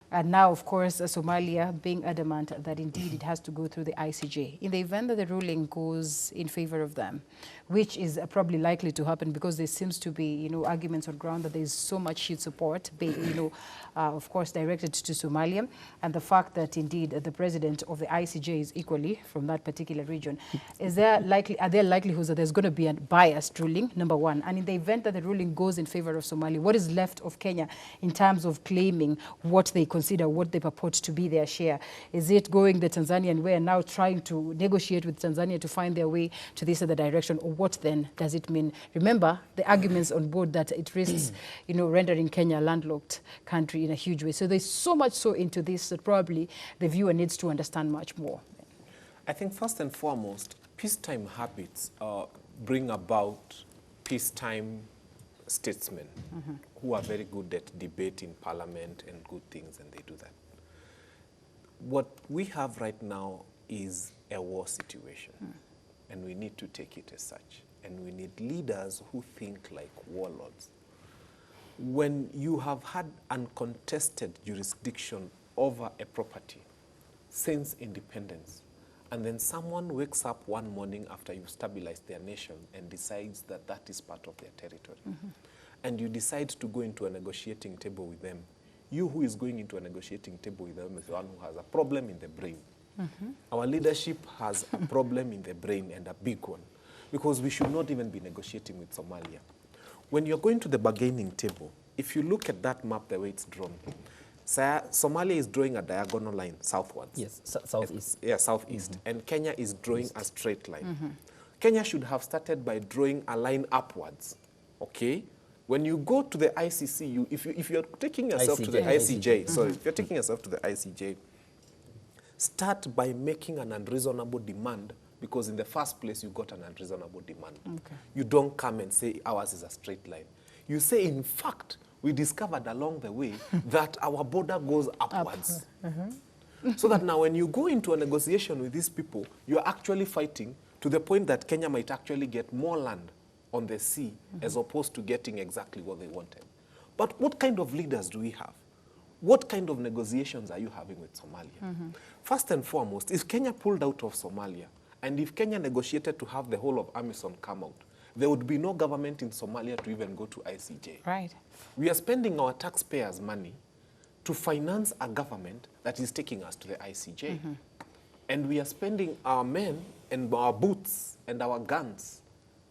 And now, of course, Somalia being adamant that indeed it has to go through the ICJ. In the event that the ruling goes in favor of them, which is probably likely to happen because there seems to be, arguments on ground that there is so much huge support, of course, directed to Somalia, and the fact that indeed the president of the ICJ is equally from that particular region. Are there likelihoods that there's going to be a biased ruling, number one? And in the event that the ruling goes in favor of Somalia, what is left of Kenya in terms of claiming what they consider, what they purport to be their share? Is it going the Tanzanian way and now trying to negotiate with Tanzania to find their way to this other direction? Or what then does it mean? Remember the arguments on board that it risks, rendering Kenya a landlocked country in a huge way. So there's so much so into this that probably the viewer needs to understand much more. I think first and foremost, peacetime habits bring about peacetime statesmen who are very good at debate in parliament and good things, and they do that. What we have right now is a war situation, and we need to take it as such. And we need leaders who think like warlords. When you have had uncontested jurisdiction over a property since independence, and then someone wakes up one morning after you've stabilized their nation and decides that that is part of their territory, and you decide to go into a negotiating table with them, you who is going into a negotiating table with them is the one who has a problem in the brain. Our leadership has a problem in the brain, and a big one, because we should not even be negotiating with Somalia. When you're going to the bargaining table, if you look at that map the way it's drawn, Somalia is drawing a diagonal line southwards. Yes, southeast. Yeah, southeast. And Kenya is drawing a straight line. Kenya should have started by drawing a line upwards, okay? When you go to the ICC, if you're taking yourself to the ICJ, sorry, if you're taking yourself to the ICJ, start by making an unreasonable demand, because in the first place you got an unreasonable demand. Okay. You don't come and say ours is a straight line. You say, in fact, we discovered along the way that our border goes upwards. So that now when you go into a negotiation with these people, you're actually fighting to the point that Kenya might actually get more land on the sea as opposed to getting exactly what they wanted. But what kind of leaders do we have? What kind of negotiations are you having with Somalia? First and foremost, if Kenya pulled out of Somalia, and if Kenya negotiated to have the whole of AMISOM come out, there would be no government in Somalia to even go to ICJ. Right. We are spending our taxpayers' money to finance a government that is taking us to the ICJ. And we are spending our men and our boots and our guns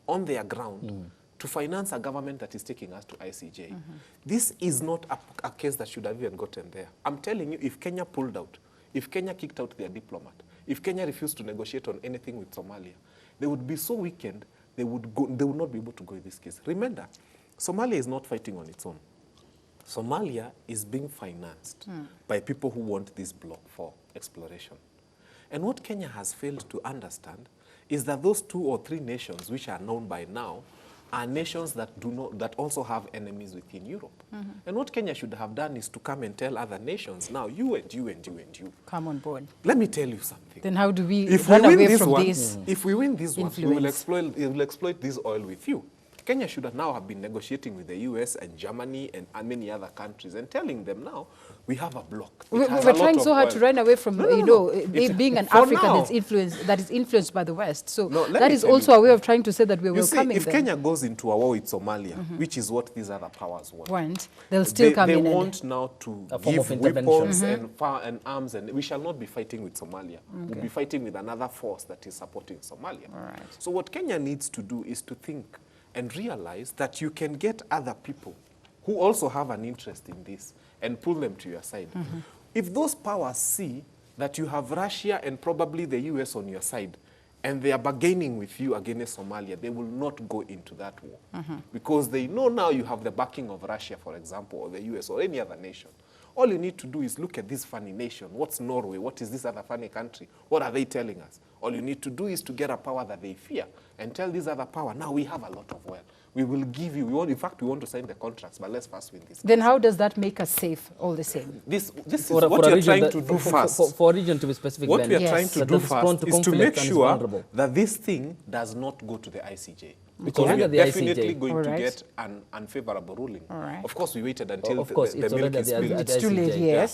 on their ground to finance a government that is taking us to ICJ. This is not a case that should have even gotten there. I'm telling you, if Kenya pulled out, if Kenya kicked out their diplomat, if Kenya refused to negotiate on anything with Somalia, they would be so weakened, they would not be able to go in this case. Remember, Somalia is not fighting on its own. Somalia is being financed by people who want this block for exploration. And what Kenya has failed to understand is that those 2 or 3 nations, which are known by now, are nations that also have enemies within Europe. And what Kenya should have done is to come and tell other nations, now you and you and you and you, come on board. Let me tell you something. Then how do we run away from this? If we win this one, we will exploit this oil with you. Kenya should now have been negotiating with the US and Germany and many other countries and telling them now, we have a block. We're trying so hard to run away from, being an Africa that is influenced by the West. So that is also a way of trying to say that we're welcoming them. If Kenya goes into a war with Somalia, which is what these other powers want, they'll still come in. They want now to give weapons and arms, and we shall not be fighting with Somalia. We'll be fighting with another force that is supporting Somalia. So what Kenya needs to do is to think and realize that you can get other people who also have an interest in this and pull them to your side. If those powers see that you have Russia and probably the US on your side, and they are bargaining with you against Somalia, they will not go into that war. Because they know now you have the backing of Russia, for example, or the US or any other nation. All you need to do is look at this funny nation. What's Norway? What is this other funny country? What are they telling us? All you need to do is to get a power that they fear and tell this other power, now we have a lot of oil. We will give you, in fact, we want to sign the contracts, but let's first win this. Then how does that make us safe all the same? This is what you're trying to do first. For a region to be specific, what we are trying to do first is to make sure that this thing does not go to the ICJ. Because we are definitely going to get an unfavorable ruling. Of course, we waited until the milk is spilled. It's too late, yes.